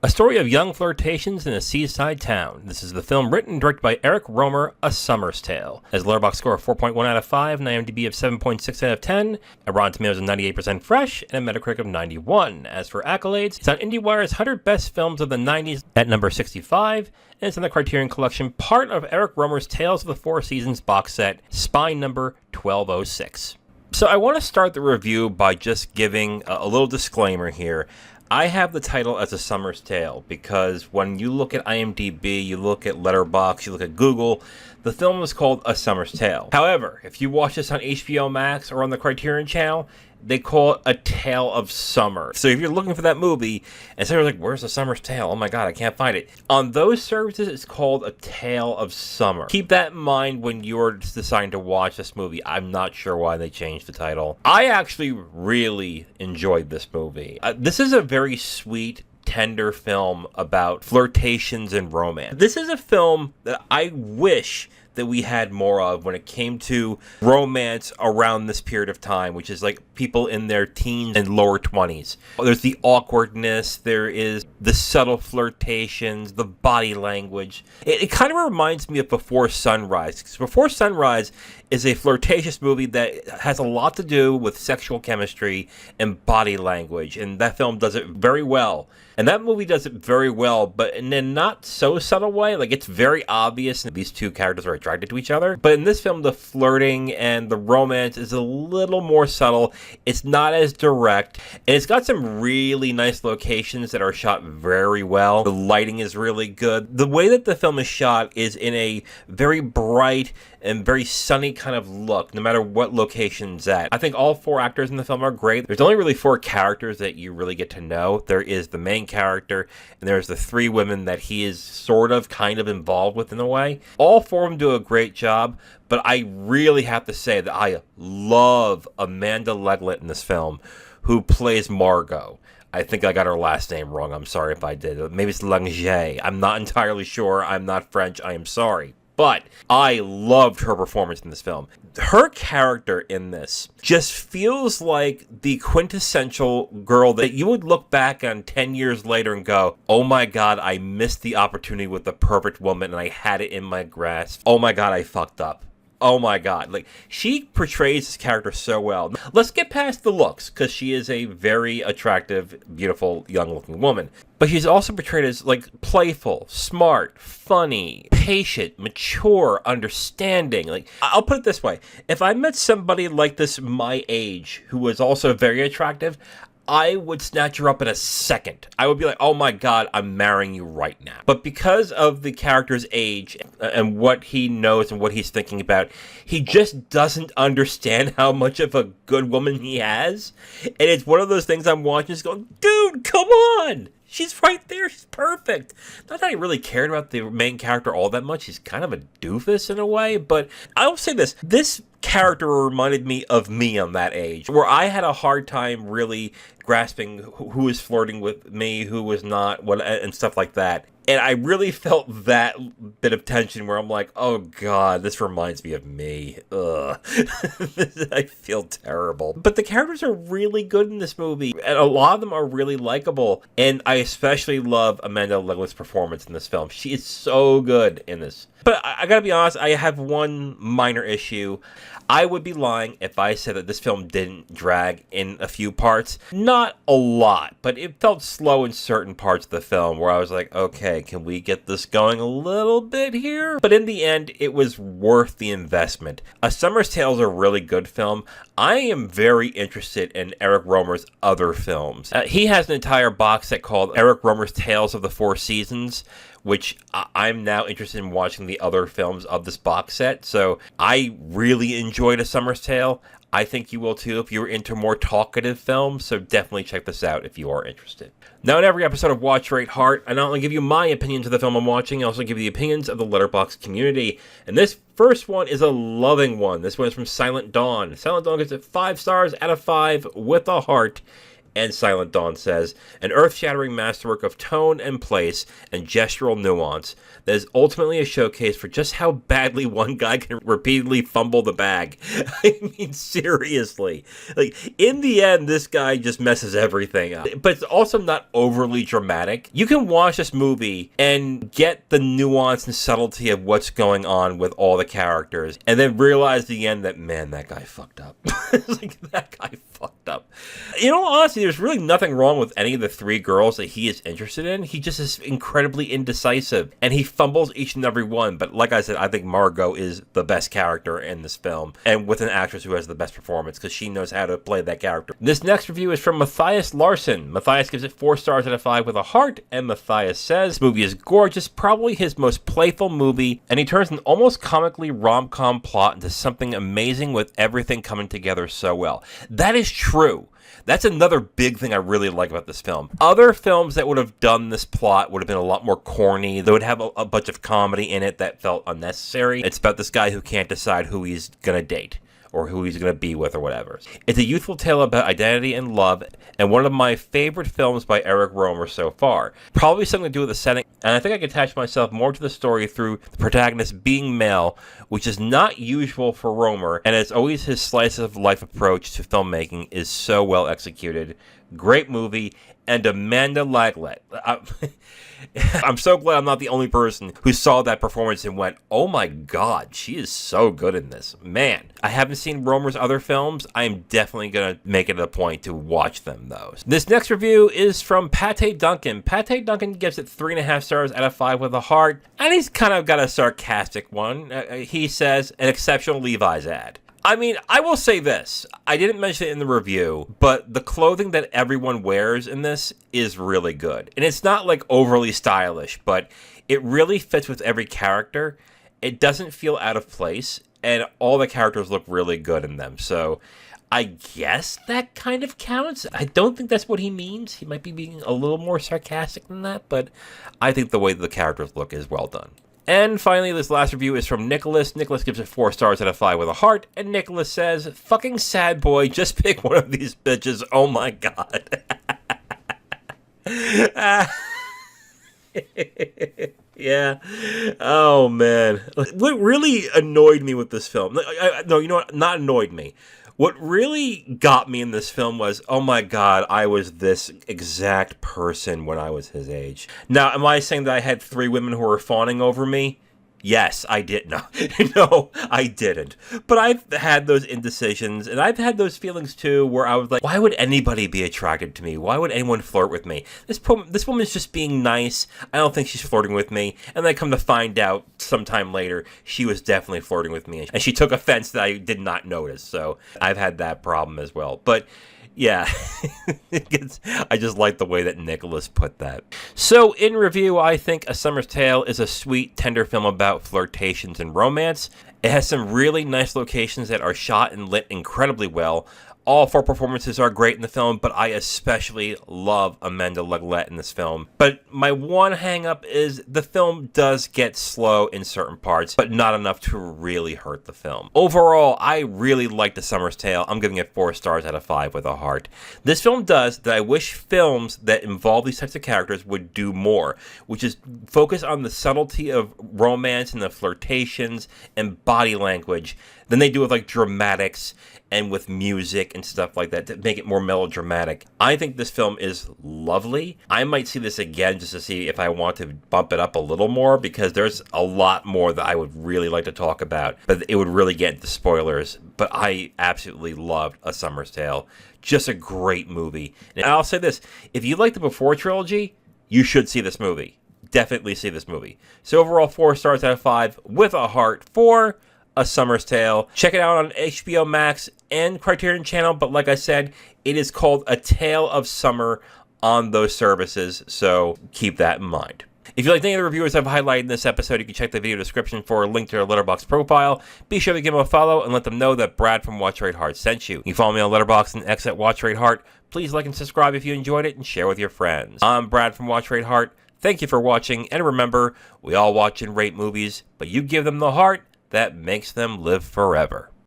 A story of young flirtations in a seaside town. This is the film written and directed by Eric Romer, A Summer's Tale. Has a Letterboxd score of 4.1 out of 5, an IMDb of 7.6 out of 10, a Rotten Tomatoes of 98% fresh, and a Metacritic of 91. As for accolades, it's on IndieWire's 100 Best Films of the 90s at number 65, and it's in the Criterion Collection, part of Eric Romer's Tales of the Four Seasons box set, spine number 1206. So I want to start the review by just giving a little disclaimer here. I have the title as A Summer's Tale because when you look at IMDb, you look at Letterboxd, you look at Google, the film is called A Summer's Tale. However, if you watch this on HBO Max or on the Criterion channel, they call it A Tale of Summer. So if you're looking for that movie, and someone's like, where's A Summer's Tale? Oh my god, I can't find it. On those services, it's called A Tale of Summer. Keep that in mind when you're deciding to watch this movie. I'm not sure why they changed the title. I actually really enjoyed this movie. This is a very sweet, tender film about flirtations and romance. This is a film that I wish that we had more of when it came to romance around this period of time, which is like people in their teens and lower 20s. There's the awkwardness, there is the subtle flirtations, the body language. It kind of reminds me of Before Sunrise, because Before Sunrise is a flirtatious movie that has a lot to do with sexual chemistry and body language, and that film does it very well. And that movie does it very well, but in a not so subtle way. Like, it's very obvious that these two characters are attracted to each other. But in this film, the flirting and the romance is a little more subtle. It's not as direct. And it's got some really nice locations that are shot very well. The lighting is really good. The way that the film is shot is in a very bright and very sunny kind of look, no matter what location it's at. I think all four actors in the film are great. There's only really four characters that you really get to know. There is the main character, and there's the three women that he is sort of kind of involved with in a way. All four of them do a great job, but I really have to say that I love Amanda Leglet in this film, who plays Margot. I think I got her last name wrong. I'm sorry if I did. Maybe it's Lange. I'm not entirely sure. I'm not French. I am sorry. But I loved her performance in this film. Her character in this just feels like the quintessential girl that you would look back on 10 years later and go, oh my god, I missed the opportunity with the perfect woman and I had it in my grasp. Oh my god, I fucked up. Oh my god, like, she portrays this character so well. Let's get past the looks, because she is a very attractive, beautiful, young-looking woman. But she's also portrayed as, like, playful, smart, funny, patient, mature, understanding. Like, I'll put it this way. If I met somebody like this my age, who was also very attractive, I would snatch her up in a second. I would be like, oh my god, I'm marrying you right now. But because of the character's age and what he knows and what he's thinking about, he just doesn't understand how much of a good woman he has. And it's one of those things I'm watching just going, dude, come on! She's right there. She's perfect. Not that I really cared about the main character all that much. He's kind of a doofus in a way. But I will say this. This character reminded me of me on that age, where I had a hard time really grasping who was flirting with me, who was not, what, and stuff like that. And I really felt that bit of tension where I'm like, oh god, this reminds me of me. Ugh. I feel terrible. But the characters are really good in this movie, and a lot of them are really likable. And I especially love Amanda Leglet's performance in this film. She is so good in this. But I gotta be honest, I have one minor issue. I would be lying if I said that this film didn't drag in a few parts. Not a lot, but it felt slow in certain parts of the film where I was like, okay, can we get this going a little bit here? But in the end, it was worth the investment. A Summer's Tale is a really good film. I am very interested in Eric Romer's other films. He has an entire box set called Eric Romer's Tales of the Four Seasons, which I'm now interested in watching the other films of this box set. So I really enjoyed A Summer's Tale. I think you will too if you're into more talkative films, so definitely check this out if you are interested. Now, in every episode of Watch, Rate, Heart, I not only give you my opinions of the film I'm watching, I also give you the opinions of the Letterboxd community. And this first one is a loving one. This one is from Silent Dawn. Silent Dawn gets it 5 stars out of 5 with a heart. And Silent Dawn says, an earth-shattering masterwork of tone and place and gestural nuance that is ultimately a showcase for just how badly one guy can repeatedly fumble the bag. I mean, seriously. Like, in the end, this guy just messes everything up. But it's also not overly dramatic. You can watch this movie and get the nuance and subtlety of what's going on with all the characters, and then realize at the end that, man, that guy fucked up. Like, that guy fucked up. In all honesty, there's really nothing wrong with any of the three girls that he is interested in. He just is incredibly indecisive, and he fumbles each and every one. But like I said, I think Margot is the best character in this film, and with an actress who has the best performance, because she knows how to play that character. This next review is from Matthias Larson. Matthias gives it 4 stars out of 5 with a heart, and Matthias says, this movie is gorgeous, probably his most playful movie, and he turns an almost comically rom-com plot into something amazing with everything coming together so well. That is true. That's another big thing I really like about this film. Other films that would have done this plot would have been a lot more corny. They would have a bunch of comedy in it that felt unnecessary. It's about this guy who can't decide who he's going to date or who he's going to be with or whatever. It's a youthful tale about identity and love, and one of my favorite films by Eric Romer so far. Probably something to do with the setting, and I think I can attach myself more to the story through the protagonist being male, which is not usual for Romer, and as always, his slice of life approach to filmmaking is so well executed. Great movie, and Amanda Laglet. I'm so glad I'm not the only person who saw that performance and went, oh my god, she is so good in this. Man, I haven't seen Romer's other films. I am definitely going to make it a point to watch them, though. This next review is from Pate Duncan. Pate Duncan gives it 3.5 stars out of 5 with a heart, and he's kind of got a sarcastic one. He says, an exceptional Levi's ad. I mean, I will say this. I didn't mention it in the review, but the clothing that everyone wears in this is really good. And it's not like overly stylish, but it really fits with every character. It doesn't feel out of place, and all the characters look really good in them. So I guess that kind of counts. I don't think that's what he means. He might be being a little more sarcastic than that, but I think the way the characters look is well done. And finally, this last review is from Nicholas. Nicholas gives it 4 stars out of 5 with a heart. And Nicholas says, fucking sad boy, just pick one of these bitches. Oh my god. Yeah. Oh man. What really annoyed me with this film, no, you know what? Not annoyed me. What really got me in this film was, oh my god, I was this exact person when I was his age. Now, am I saying that I had 3 women who were fawning over me? Yes, I did. No, no, I didn't. But I've had those indecisions, and I've had those feelings too, where I was like, why would anybody be attracted to me? Why would anyone flirt with me? This woman's just being nice. I don't think she's flirting with me. And then I come to find out sometime later, she was definitely flirting with me. And she took offense that I did not notice. So I've had that problem as well. But yeah, I just like the way that Nicholas put that. So, in review, I think A Summer's Tale is a sweet, tender film about flirtations and romance. It has some really nice locations that are shot and lit incredibly well. All 4 performances are great in the film, but I especially love Amanda Laglet in this film. But my one hang-up is the film does get slow in certain parts, but not enough to really hurt the film. Overall, I really like The Summer's Tale. I'm giving it 4 stars out of 5 with a heart. This film does that I wish films that involve these types of characters would do more, which is focus on the subtlety of romance and the flirtations and body language than they do with like dramatics and with music and stuff like that to make it more melodramatic. I think this film is lovely. I might see this again just to see if I want to bump it up a little more, because there's a lot more that I would really like to talk about, but it would really get into spoilers. But I absolutely loved A Summer's Tale. Just a great movie. And I'll say this, if you like the Before trilogy, you should see this movie. Definitely see this movie. So overall, 4 stars out of 5 with a heart for A Summer's Tale. Check it out on HBO Max and Criterion Channel, but like I said, it is called A Tale of Summer on those services, so keep that in mind. If you like any of the reviewers I've highlighted in this episode, you can check the video description for a link to their Letterboxd profile. Be sure to give them a follow and let them know that Brad from Watch Rate Heart sent you. You can follow me on Letterboxd and X at Watch Rate Heart. Please like and subscribe if you enjoyed it, and share with your friends. I'm Brad from Watch Rate Heart. Thank you for watching, and remember, we all watch and rate movies, but you give them the heart that makes them live forever.